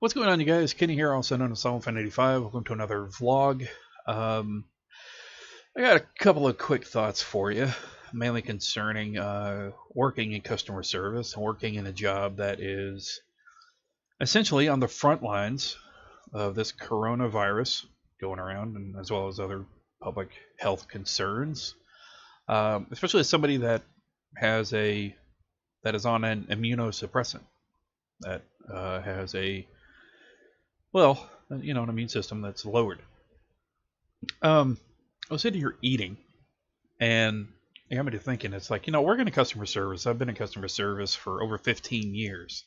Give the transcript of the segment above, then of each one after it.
What's going on, you guys? Kenny here, also known as Fan85. Welcome to another vlog. I got a couple of quick thoughts for you, mainly concerning working in customer service and working in a job that is essentially on the front lines of this coronavirus going around, and as well as other public health concerns. Especially as somebody that is on an immunosuppressant, that has an immune system that's lowered. I was sitting here eating, and it got me to thinking. It's like, working in customer service. I've been in customer service for over 15 years.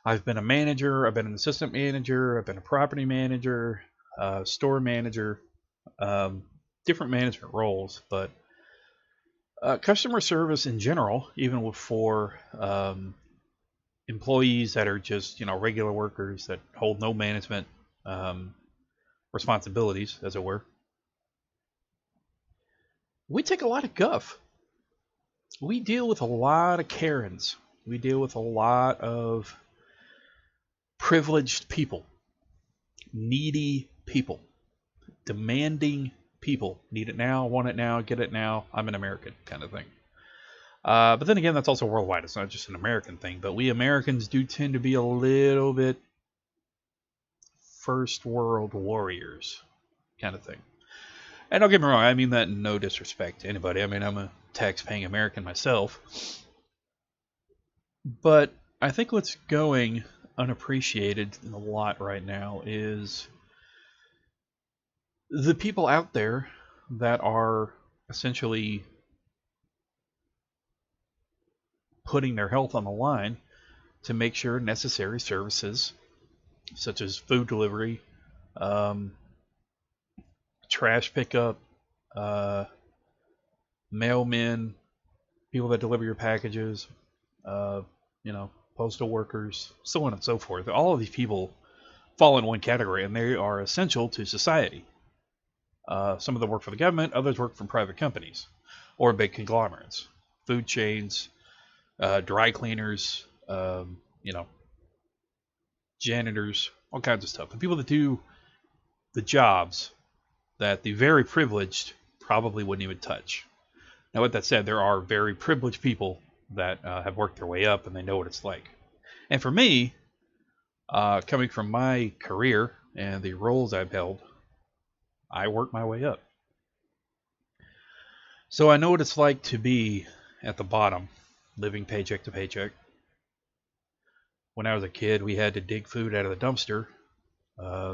I've been a manager. I've been an assistant manager. I've been a property manager, store manager, different management roles. But customer service in general, even for employees that are just, regular workers that hold no management responsibilities, as it were, we take a lot of guff. We deal with a lot of Karens. We deal with a lot of privileged people, needy people, demanding people. Need it now, want it now, get it now, I'm an American kind of thing. But then again, that's also worldwide. It's not just an American thing. But we Americans do tend to be a little bit first world warriors kind of thing. And don't get me wrong, I mean that in no disrespect to anybody. I mean, I'm a tax-paying American myself. But I think what's going unappreciated a lot right now is the people out there that are essentially putting their health on the line to make sure necessary services such as food delivery, trash pickup, mailmen, people that deliver your packages, postal workers, so on and so forth. All of these people fall in one category, and they are essential to society. Some of them work for the government, others work for private companies or big conglomerates, food chains, dry cleaners, janitors, all kinds of stuff. The people that do the jobs that the very privileged probably wouldn't even touch. Now, with that said, there are very privileged people that have worked their way up, and they know what it's like. And for me, coming from my career and the roles I've held, I worked my way up. So I know what it's like to be at the bottom, living paycheck to paycheck. When I was a kid, we had to dig food out of the dumpster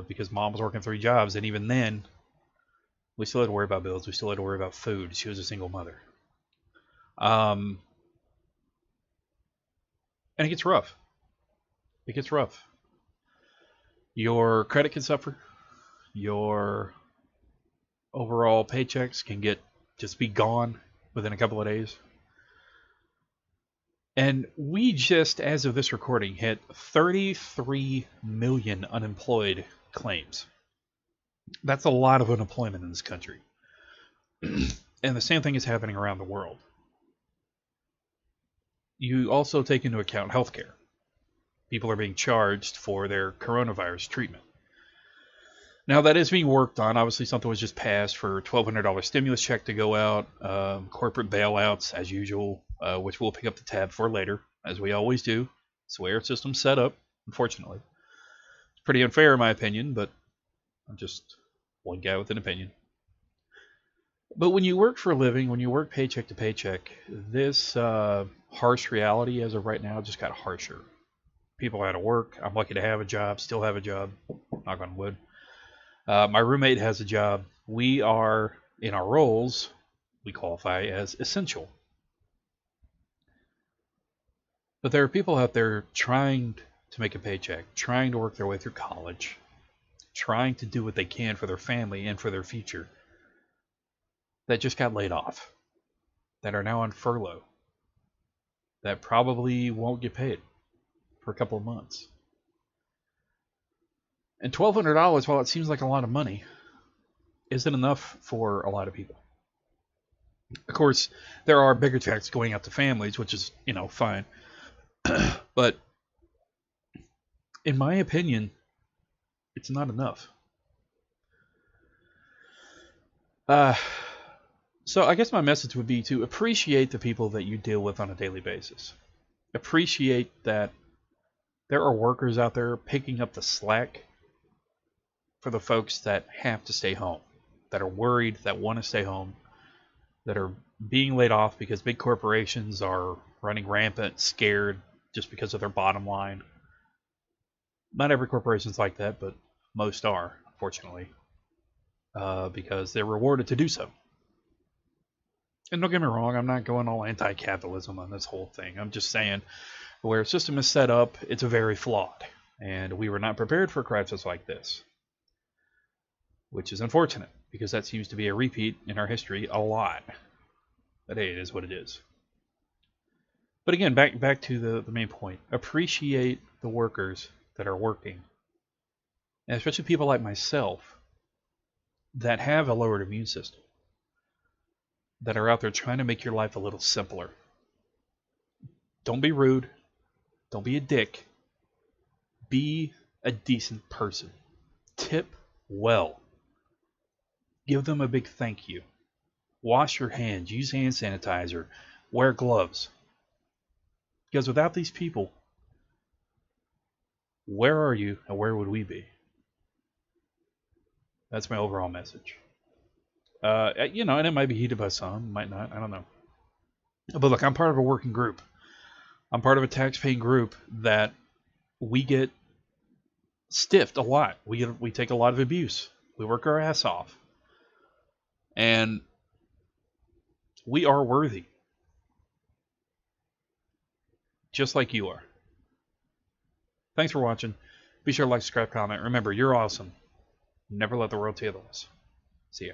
because mom was working 3 jobs, and even then, we still had to worry about bills. We still had to worry about food. She was a single mother. And it gets rough. It gets rough. Your credit can suffer. Your overall paychecks can just be gone within a couple of days. And we just, as of this recording, hit 33 million unemployed claims. That's a lot of unemployment in this country. And the same thing is happening around the world. You also take into account healthcare. People are being charged for their coronavirus treatment. Now, that is being worked on. Obviously, something was just passed for $1,200 stimulus check to go out. Corporate bailouts, as usual, which we'll pick up the tab for later, as we always do. It's the way our system's set up, unfortunately. It's pretty unfair, in my opinion, but I'm just one guy with an opinion. But when you work for a living, when you work paycheck to paycheck, this harsh reality as of right now just got harsher. People are out of work. I'm lucky to have a job, still have a job, knock on wood. My roommate has a job. We are, in our roles, we qualify as essential. But there are people out there trying to make a paycheck, trying to work their way through college, trying to do what they can for their family and for their future, that just got laid off, that are now on furlough, that probably won't get paid for a couple of months. And $1,200, while it seems like a lot of money, isn't enough for a lot of people. Of course, there are bigger checks going out to families, which is, fine. But in my opinion, it's not enough. So I guess my message would be to appreciate the people that you deal with on a daily basis. Appreciate that there are workers out there picking up the slack for the folks that have to stay home, that are worried, that want to stay home, that are being laid off because big corporations are running rampant, scared just because of their bottom line. Not every corporation's like that, but most are, unfortunately, because they're rewarded to do so. And don't get me wrong, I'm not going all anti-capitalism on this whole thing. I'm just saying, where a system is set up, it's very flawed. And we were not prepared for a crisis like this. Which is unfortunate, because that seems to be a repeat in our history a lot. But hey, it is what it is. But again, back to the main point. Appreciate the workers that are working. And especially people like myself that have a lowered immune system. That are out there trying to make your life a little simpler. Don't be rude. Don't be a dick. Be a decent person. Tip well. Give them a big thank you. Wash your hands. Use hand sanitizer. Wear gloves. Because without these people, where are you and where would we be? That's my overall message. And it might be heated by some, might not, I don't know. But look, I'm part of a working group. I'm part of a tax-paying group that we get stiffed a lot. We take a lot of abuse. We work our ass off. And we are worthy. Just like you are. Thanks for watching. Be sure to like, subscribe, comment. Remember, you're awesome. Never let the world tell you otherwise. See ya.